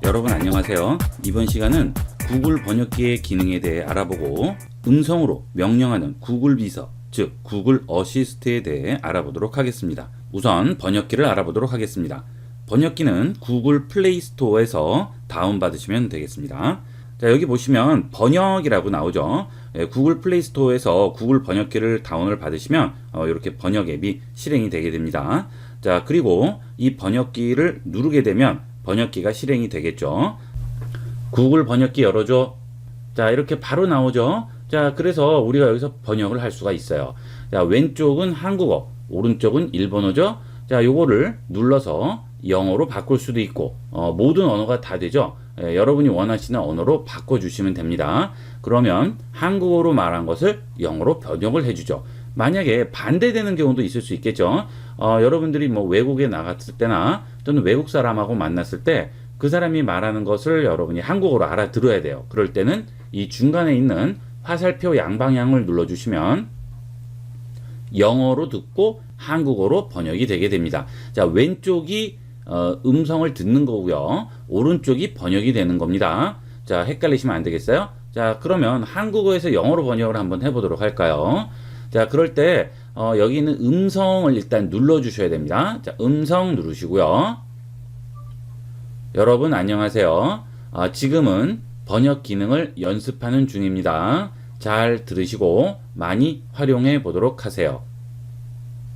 여러분 안녕하세요. 이번 시간은 구글 번역기의 기능에 대해 알아보고 음성으로 명령하는 구글 비서, 즉 구글 어시스트에 대해 알아보도록 하겠습니다. 우선 번역기를 알아보도록 하겠습니다. 번역기는 구글 플레이 스토어에서 다운받으시면 되겠습니다. 자, 여기 보시면 번역이라고 나오죠. 구글 플레이 스토어에서 구글 번역기를 다운을 받으시면 이렇게 번역 앱이 실행이 되게 됩니다. 자, 그리고 이 번역기를 누르게 되면 번역기가 실행이 되겠죠. 구글 번역기 열어줘. 자, 이렇게 바로 나오죠. 자, 그래서 우리가 여기서 번역을 할 수가 있어요. 자, 왼쪽은 한국어, 오른쪽은 일본어죠. 자, 요거를 눌러서 영어로 바꿀 수도 있고 모든 언어가 다 되죠. 여러분이 원하시는 언어로 바꿔주시면 됩니다. 그러면 한국어로 말한 것을 영어로 번역을 해주죠. 만약에 반대되는 경우도 있을 수 있겠죠. 여러분들이 뭐 외국에 나갔을 때나 또는 외국 사람하고 만났을 때 그 사람이 말하는 것을 여러분이 한국어로 알아들어야 돼요. 그럴 때는 이 중간에 있는 화살표 양방향을 눌러주시면 영어로 듣고 한국어로 번역이 되게 됩니다. 자, 왼쪽이 음성을 듣는 거고요. 오른쪽이 번역이 되는 겁니다. 자, 헷갈리시면 안 되겠어요? 자, 그러면 한국어에서 영어로 번역을 한번 해보도록 할까요? 자, 그럴 때 여기 있는 음성을 일단 눌러주셔야 됩니다. 자, 음성 누르시고요. 여러분 안녕하세요. 지금은 번역 기능을 연습하는 중입니다. 잘 들으시고 많이 활용해 보도록 하세요.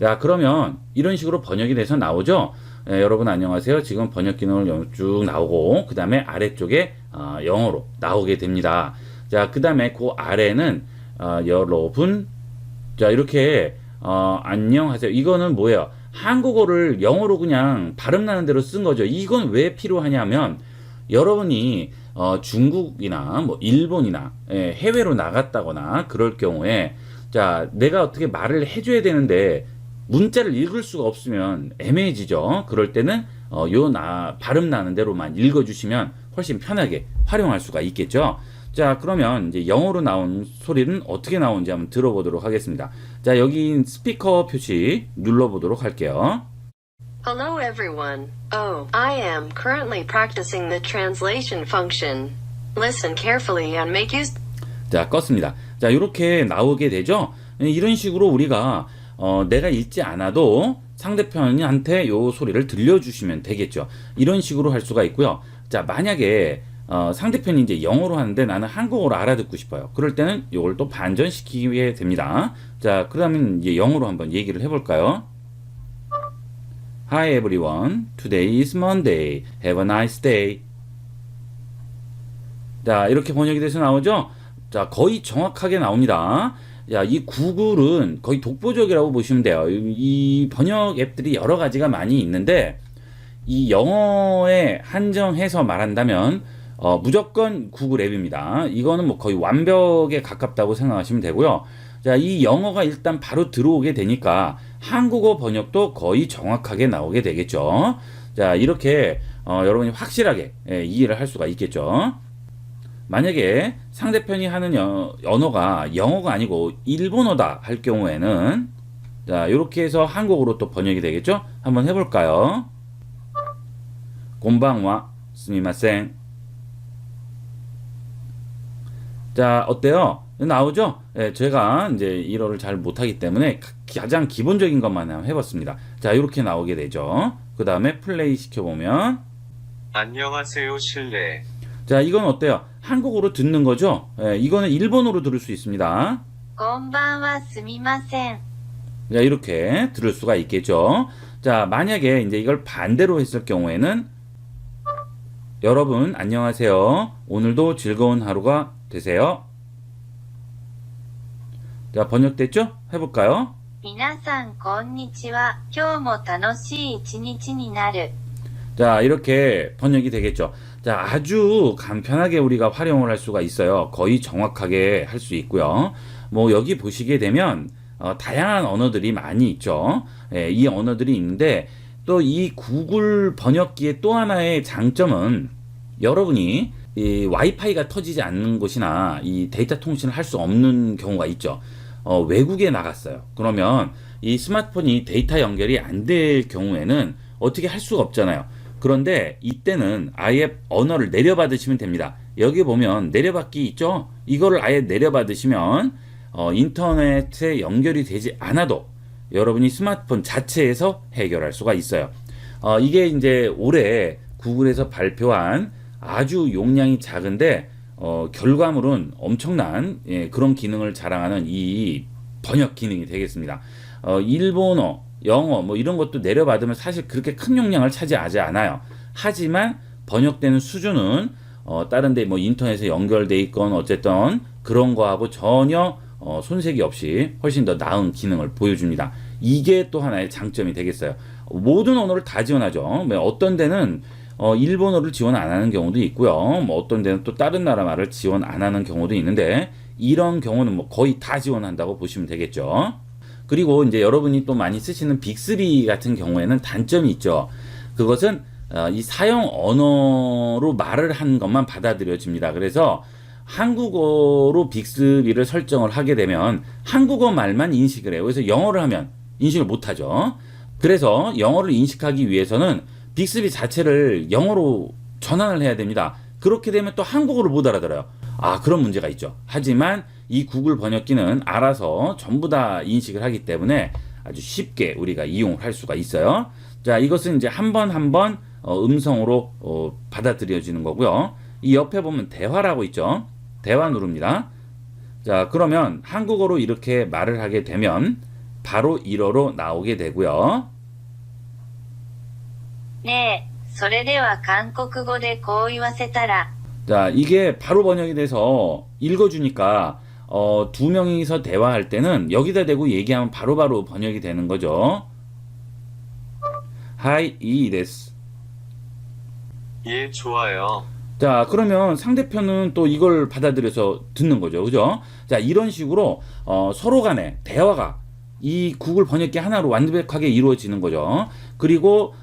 자, 그러면 이런 식으로 번역이 돼서 나오죠. 여러분 안녕하세요. 지금 번역 기능을 쭉 나오고 그 다음에 아래쪽에 영어로 나오게 됩니다. 자, 그 다음에 그 아래는 여러분, 자, 이렇게 안녕하세요. 이거는 뭐예요? 한국어를 영어로 그냥 발음 나는 대로 쓴 거죠. 이건 왜 필요하냐면 여러분이 중국이나 뭐 일본이나 해외로 나갔다거나 그럴 경우에 자, 내가 어떻게 말을 해줘야 되는데 문자를 읽을 수가 없으면 애매해지죠. 그럴 때는 발음 나는 대로만 읽어주시면 훨씬 편하게 활용할 수가 있겠죠. 자, 그러면 이제 영어로 나온 소리는 어떻게 나오는지 한번 들어보도록 하겠습니다. 자, 여기 스피커 표시 눌러보도록 할게요. Hello everyone. Oh, I am currently practicing the translation function. Listen carefully and make use. 자, 껐습니다. 자, 이렇게 나오게 되죠. 이런 식으로 우리가 내가 읽지 않아도 상대편한테 요 소리를 들려주시면 되겠죠. 이런 식으로 할 수가 있고요. 자, 만약에 상대편이 이제 영어로 하는데 나는 한국어로 알아듣고 싶어요. 그럴 때는 이걸 또 반전시키게 됩니다. 자, 그러면 이제 영어로 한번 얘기를 해볼까요? Hi everyone. Today is Monday. Have a nice day. 자, 이렇게 번역이 돼서 나오죠? 자, 거의 정확하게 나옵니다. 자, 이 구글은 거의 독보적이라고 보시면 돼요. 이 번역 앱들이 여러 가지가 많이 있는데 이 영어에 한정해서 말한다면 무조건 구글 앱입니다. 이거는 뭐 거의 완벽에 가깝다고 생각하시면 되고요. 자, 이 영어가 일단 바로 들어오게 되니까 한국어 번역도 거의 정확하게 나오게 되겠죠. 자, 이렇게 여러분이 확실하게 이해를 할 수가 있겠죠. 만약에 상대편이 하는 언어가 영어가 아니고 일본어다 할 경우에는 자, 이렇게 해서 한국어로 또 번역이 되겠죠. 한번 해볼까요? 곤방와 스미마셍. 자, 어때요? 나오죠? 네, 제가 이제 일어를 잘 못하기 때문에 가장 기본적인 것만 한번 해봤습니다. 자, 이렇게 나오게 되죠. 그 다음에 플레이 시켜보면 안녕하세요 실례. 자, 이건 어때요? 한국어로 듣는 거죠? 이거는 일본어로 들을 수 있습니다. こんばんはすみません. 자, 이렇게 들을 수가 있겠죠. 자, 만약에 이제 이걸 반대로 했을 경우에는 여러분 안녕하세요. 오늘도 즐거운 하루가 되세요. 자, 번역됐죠? 해볼까요? 皆さんこんにちは. 今日も楽しい一日になる. 자, 이렇게 번역이 되겠죠. 자, 아주 간편하게 우리가 활용을 할 수가 있어요. 거의 정확하게 할 수 있고요. 뭐 여기 보시게 되면 다양한 언어들이 많이 있죠. 이 언어들이 있는데 또 이 구글 번역기의 또 하나의 장점은 여러분이 이 와이파이가 터지지 않는 곳이나 이 데이터 통신을 할 수 없는 경우가 있죠. 외국에 나갔어요. 그러면 이 스마트폰이 데이터 연결이 안 될 경우에는 어떻게 할 수가 없잖아요. 그런데 이때는 아예 언어를 내려받으시면 됩니다. 여기 보면 내려받기 있죠? 이거를 아예 내려받으시면 인터넷에 연결이 되지 않아도 여러분이 스마트폰 자체에서 해결할 수가 있어요. 이게 이제 올해 구글에서 발표한 아주 용량이 작은데 결과물은 엄청난 그런 기능을 자랑하는 이 번역 기능이 되겠습니다. 일본어, 영어 뭐 이런 것도 내려받으면 사실 그렇게 큰 용량을 차지하지 않아요. 하지만 번역되는 수준은 다른 데 뭐 인터넷에 연결돼 있건 어쨌든 그런 거하고 전혀 손색이 없이 훨씬 더 나은 기능을 보여줍니다. 이게 또 하나의 장점이 되겠어요. 모든 언어를 다 지원하죠. 어떤 데는 일본어를 지원 안 하는 경우도 있고요. 뭐 어떤 데는 또 다른 나라 말을 지원 안 하는 경우도 있는데 이런 경우는 뭐 거의 다 지원한다고 보시면 되겠죠. 그리고 이제 여러분이 또 많이 쓰시는 빅스비 같은 경우에는 단점이 있죠. 그것은 이 사용 언어로 말을 한 것만 받아들여집니다. 그래서 한국어로 빅스비를 설정을 하게 되면 한국어 말만 인식을 해요. 그래서 영어를 하면 인식을 못하죠. 그래서 영어를 인식하기 위해서는 빅스비 자체를 영어로 전환을 해야 됩니다. 그렇게 되면 또 한국어를 못 알아들어요. 그런 문제가 있죠. 하지만 이 구글 번역기는 알아서 전부 다 인식을 하기 때문에 아주 쉽게 우리가 이용을 할 수가 있어요. 자, 이것은 이제 한 번 한 번 음성으로 받아들여지는 거고요. 이 옆에 보면 대화라고 있죠. 대화 누릅니다. 자, 그러면 한국어로 이렇게 말을 하게 되면 바로 일어로 나오게 되고요. ねえ、それでは韓国語でこう言わせたら、 자, 이게 바로 번역이 돼서 읽어주니까 두 명이서 대화할 때는 여기다 대고 얘기하면 바로바로 번역이 되는 거죠. 하이 이 데스. 예, 좋아요. 자, 그러면 상대편은 또 이걸 받아들여서 듣는 거죠. 그죠? 자, 이런 식으로 서로 간에 대화가 이 구글 번역기 하나로 완벽하게 이루어지는 거죠. 그리고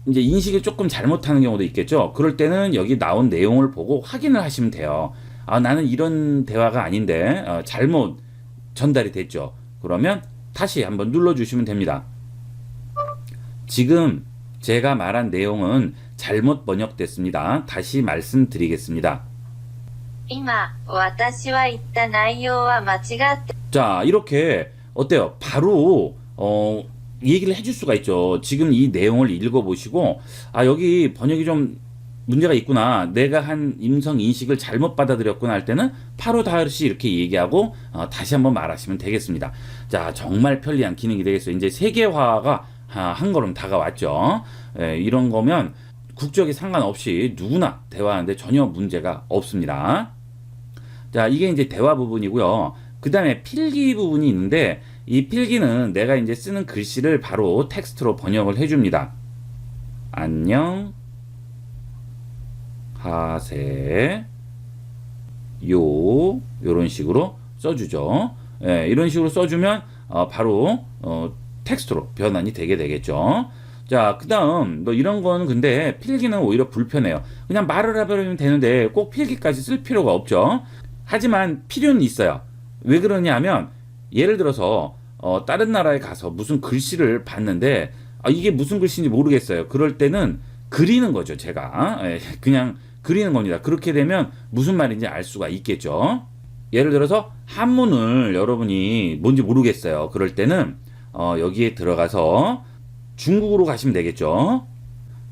이제 인식을 조금 잘못하는 경우도 있겠죠. 그럴 때는 여기 나온 내용을 보고 확인을 하시면 돼요. 나는 이런 대화가 아닌데 잘못 전달이 됐죠. 그러면 다시 한번 눌러주시면 됩니다. 지금 제가 말한 내용은 잘못 번역됐습니다. 다시 말씀드리겠습니다. 今、私は言った内容は間違って、 자, 이렇게 어때요? 바로 얘기를 해줄 수가 있죠. 지금 이 내용을 읽어보시고 여기 번역이 좀 문제가 있구나. 내가 한 음성 인식을 잘못 받아들였구나 할 때는 바로 다시 이렇게 얘기하고 다시 한번 말하시면 되겠습니다. 자, 정말 편리한 기능이 되겠어요. 이제 세계화가 한 걸음 다가왔죠. 이런 거면 국적에 상관없이 누구나 대화하는데 전혀 문제가 없습니다. 자, 이게 이제 대화 부분이고요. 그 다음에 필기 부분이 있는데 이 필기는 내가 이제 쓰는 글씨를 바로 텍스트로 번역을 해줍니다. 안녕 하세요. 요런 식으로 써주죠. 이런 식으로 써주면 바로 텍스트로 변환이 되게 되겠죠. 자, 그 다음 뭐 이런 거는 근데 필기는 오히려 불편해요. 그냥 말을 해버리면 되는데 꼭 필기까지 쓸 필요가 없죠. 하지만 필요는 있어요. 왜 그러냐 하면 예를 들어서 다른 나라에 가서 무슨 글씨를 봤는데 이게 무슨 글씨인지 모르겠어요. 그럴 때는 그리는 거죠. 제가 그냥 그리는 겁니다. 그렇게 되면 무슨 말인지 알 수가 있겠죠. 예를 들어서 한문을 여러분이 뭔지 모르겠어요. 그럴 때는 여기에 들어가서 중국어로 가시면 되겠죠.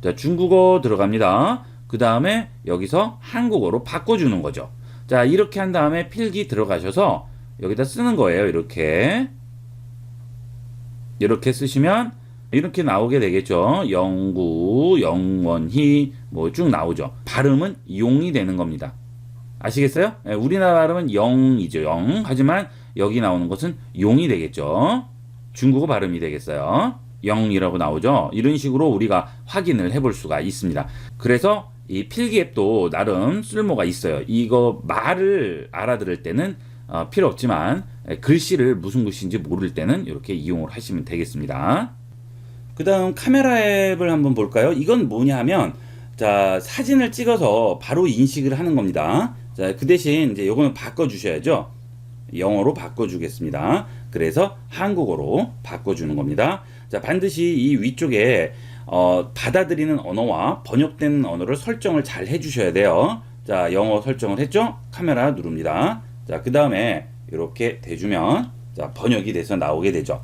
자, 중국어 들어갑니다. 그 다음에 여기서 한국어로 바꿔주는 거죠. 자, 이렇게 한 다음에 필기 들어가셔서 여기다 쓰는 거예요. 이렇게 쓰시면 이렇게 나오게 되겠죠. 영구, 영원히 뭐 쭉 나오죠. 발음은 용이 되는 겁니다. 아시겠어요? 우리나라 발음은 영이죠. 영. 하지만 여기 나오는 것은 용이 되겠죠. 중국어 발음이 되겠어요. 영이라고 나오죠. 이런 식으로 우리가 확인을 해볼 수가 있습니다. 그래서 이 필기 앱도 나름 쓸모가 있어요. 이거 말을 알아들을 때는 필요 없지만 글씨를 무슨 글씨인지 모를 때는 이렇게 이용을 하시면 되겠습니다. 그 다음 카메라 앱을 한번 볼까요? 이건 뭐냐 하면 자, 사진을 찍어서 바로 인식을 하는 겁니다. 자, 그 대신 이제 요거는 바꿔주셔야죠. 영어로 바꿔주겠습니다. 그래서 한국어로 바꿔주는 겁니다. 자, 반드시 이 위쪽에 받아들이는 언어와 번역되는 언어를 설정을 잘 해주셔야 돼요. 자, 영어 설정을 했죠? 카메라 누릅니다. 자, 그 다음에 이렇게 대주면 자, 번역이 돼서 나오게 되죠.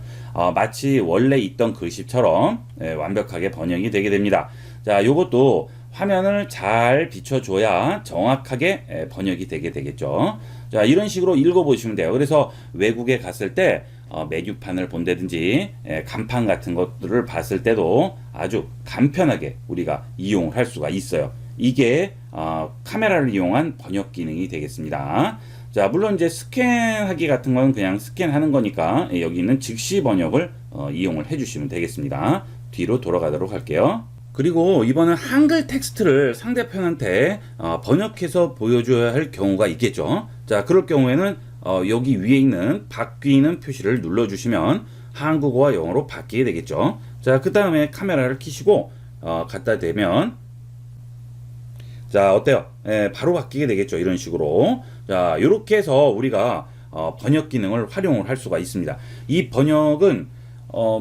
마치 원래 있던 글씨처럼 완벽하게 번역이 되게 됩니다. 자, 요것도 화면을 잘 비춰줘야 정확하게 번역이 되게 되겠죠. 자, 이런 식으로 읽어보시면 돼요. 그래서 외국에 갔을 때 메뉴판을 본다든지 간판 같은 것들을 봤을 때도 아주 간편하게 우리가 이용을 할 수가 있어요. 이게 카메라를 이용한 번역 기능이 되겠습니다. 자, 물론 이제 스캔하기 같은 건 그냥 스캔하는 거니까 여기 있는 즉시 번역을 이용을 해주시면 되겠습니다. 뒤로 돌아가도록 할게요. 그리고 이번엔 한글 텍스트를 상대편한테 번역해서 보여줘야 할 경우가 있겠죠. 자, 그럴 경우에는 여기 위에 있는 바뀌는 표시를 눌러주시면 한국어와 영어로 바뀌게 되겠죠. 자, 그 다음에 카메라를 켜시고 갖다 대면 자, 어때요? 바로 바뀌게 되겠죠. 이런 식으로. 자, 이렇게 해서 우리가 번역 기능을 활용을 할 수가 있습니다. 이 번역은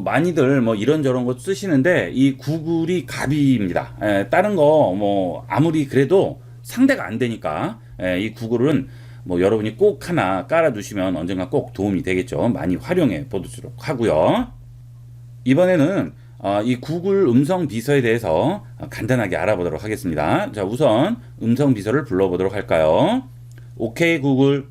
많이들 뭐 이런저런 거 쓰시는데 이 구글이 갑입니다. 다른 거 뭐 아무리 그래도 상대가 안 되니까 이 구글은 뭐 여러분이 꼭 하나 깔아두시면 언젠가 꼭 도움이 되겠죠. 많이 활용해 보도록 하고요. 이번에는 이 구글 음성 비서에 대해서 간단하게 알아보도록 하겠습니다. 자, 우선 음성 비서를 불러보도록 할까요? 오케이 구글.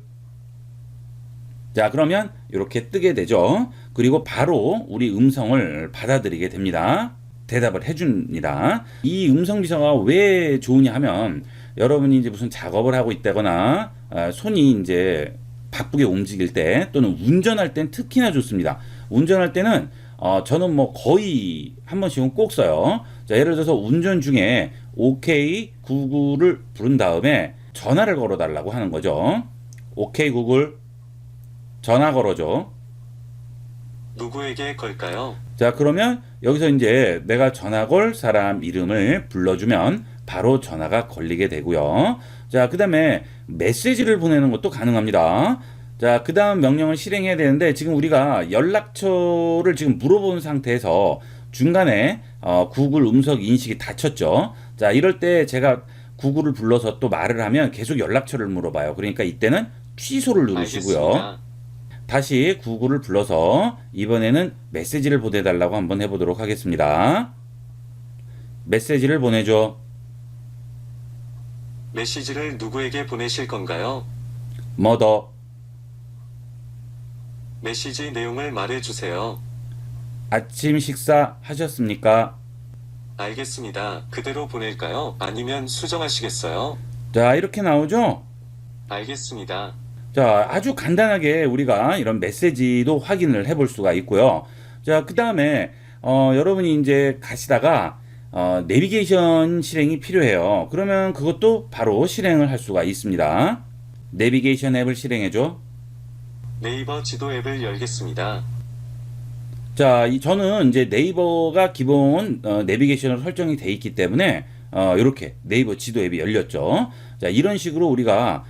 자, 그러면 이렇게 뜨게 되죠. 그리고 바로 우리 음성을 받아들이게 됩니다. 대답을 해줍니다. 이 음성 비서가 왜 좋으냐 하면 여러분이 이제 무슨 작업을 하고 있다거나 손이 이제 바쁘게 움직일 때 또는 운전할 땐 특히나 좋습니다. 운전할 때는 저는 뭐 거의 한 번씩은 꼭 써요. 자, 예를 들어서 운전 중에 오케이 구글을 부른 다음에 전화를 걸어 달라고 하는 거죠. 오케이 구글 전화 걸어줘. 누구에게 걸까요? 자, 그러면 여기서 이제 내가 전화 걸 사람 이름을 불러주면 바로 전화가 걸리게 되고요. 자, 그 다음에 메시지를 보내는 것도 가능합니다. 자, 그 다음 명령을 실행해야 되는데 지금 우리가 연락처를 지금 물어본 상태에서 중간에 구글 음성 인식이 닫혔죠. 자, 이럴 때 제가 구글을 불러서 또 말을 하면 계속 연락처를 물어봐요. 그러니까 이때는 취소를 누르시고요. 알겠습니다. 다시 구글을 불러서 이번에는 메시지를 보내달라고 한번 해보도록 하겠습니다. 메시지를 보내줘. 메시지를 누구에게 보내실 건가요? 머더. 메시지 내용을 말해주세요. 아침 식사 하셨습니까? 알겠습니다. 그대로 보낼까요? 아니면 수정하시겠어요? 자, 이렇게 나오죠? 알겠습니다. 자, 아주 간단하게 우리가 이런 메시지도 확인을 해볼 수가 있고요. 자, 그 다음에 여러분이 이제 가시다가 내비게이션 실행이 필요해요. 그러면 그것도 바로 실행을 할 수가 있습니다. 내비게이션 앱을 실행해줘. 네이버 지도 앱을 열겠습니다. 자, 저는 이제 네이버가 기본 내비게이션으로 설정이 돼 있기 때문에 이렇게 네이버 지도 앱이 열렸죠. 자, 이런 식으로 우리가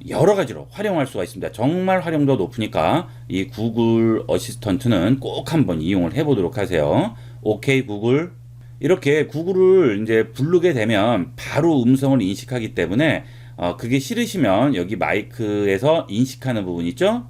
여러 가지로 활용할 수가 있습니다. 정말 활용도가 높으니까 이 구글 어시스턴트는 꼭 한번 이용을 해보도록 하세요. 오케이 구글. 이렇게 구글을 이제 부르게 되면 바로 음성을 인식하기 때문에 그게 싫으시면 여기 마이크에서 인식하는 부분 있죠?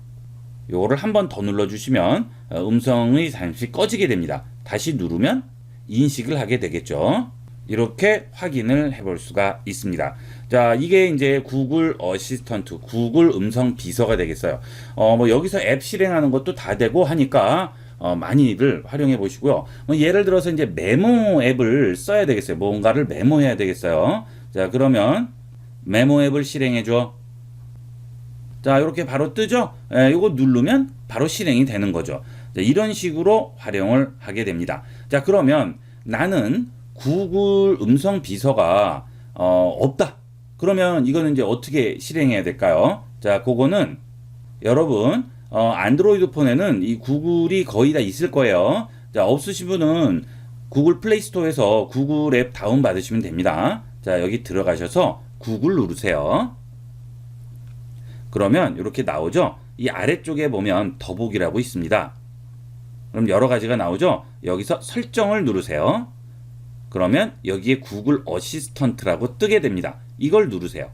요거를 한 번 더 눌러주시면 음성이 잠시 꺼지게 됩니다. 다시 누르면 인식을 하게 되겠죠. 이렇게 확인을 해볼 수가 있습니다. 자, 이게 이제 구글 어시스턴트, 구글 음성 비서가 되겠어요. 뭐 여기서 앱 실행하는 것도 다 되고 하니까 많이들 활용해 보시고요. 예를 들어서 이제 메모 앱을 써야 되겠어요. 뭔가를 메모해야 되겠어요. 자, 그러면 메모 앱을 실행해 줘. 자, 이렇게 바로 뜨죠? 이거 누르면 바로 실행이 되는 거죠. 자, 이런 식으로 활용을 하게 됩니다. 자, 그러면 나는 구글 음성 비서가 없다. 그러면 이거는 이제 어떻게 실행해야 될까요? 자, 그거는 여러분 안드로이드 폰에는 이 구글이 거의 다 있을 거예요. 자, 없으신 분은 구글 플레이 스토어에서 구글 앱 다운 받으시면 됩니다. 자, 여기 들어가셔서 구글 누르세요. 그러면 이렇게 나오죠. 이 아래쪽에 보면 더보기라고 있습니다. 그럼 여러 가지가 나오죠. 여기서 설정을 누르세요. 그러면 여기에 구글 어시스턴트라고 뜨게 됩니다. 이걸 누르세요.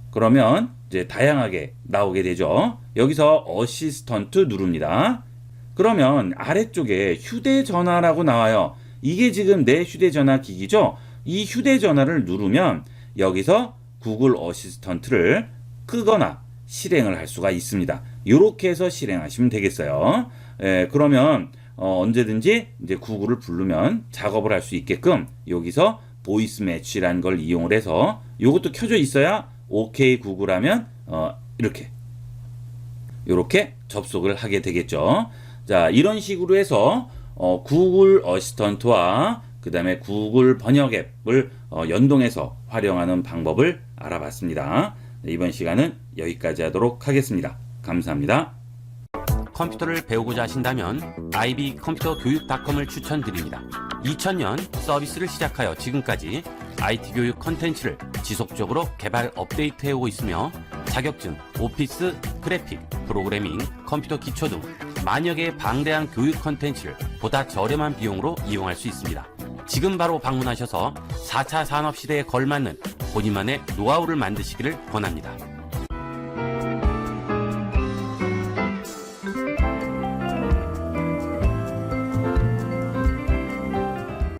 그러면 이제 다양하게 나오게 되죠. 여기서 어시스턴트 누릅니다. 그러면 아래쪽에 휴대전화라고 나와요. 이게 지금 내 휴대전화 기기죠. 이 휴대전화를 누르면 여기서 구글 어시스턴트를 끄거나 실행을 할 수가 있습니다. 이렇게 해서 실행하시면 되겠어요. 그러면 언제든지 이제 구글을 부르면 작업을 할 수 있게끔 여기서 보이스 매치라는 걸 이용을 해서 이것도 켜져 있어야 OK 구글 하면 이렇게 접속을 하게 되겠죠. 자, 이런 식으로 해서 구글 어시스턴트와 그 다음에 구글 번역 앱을 연동해서 활용하는 방법을 알아봤습니다. 이번 시간은 여기까지 하도록 하겠습니다. 감사합니다. 컴퓨터를 배우고자 하신다면 ib컴퓨터교육.com을 추천드립니다. 2000년 서비스를 시작하여 지금까지 IT 교육 컨텐츠를 지속적으로 개발 업데이트해오고 있으며 자격증, 오피스, 그래픽, 프로그래밍, 컴퓨터 기초 등 만여 개의 방대한 교육 컨텐츠를 보다 저렴한 비용으로 이용할 수 있습니다. 지금 바로 방문하셔서 4차 산업시대에 걸맞는 본인만의 노하우를 만드시기를 권합니다.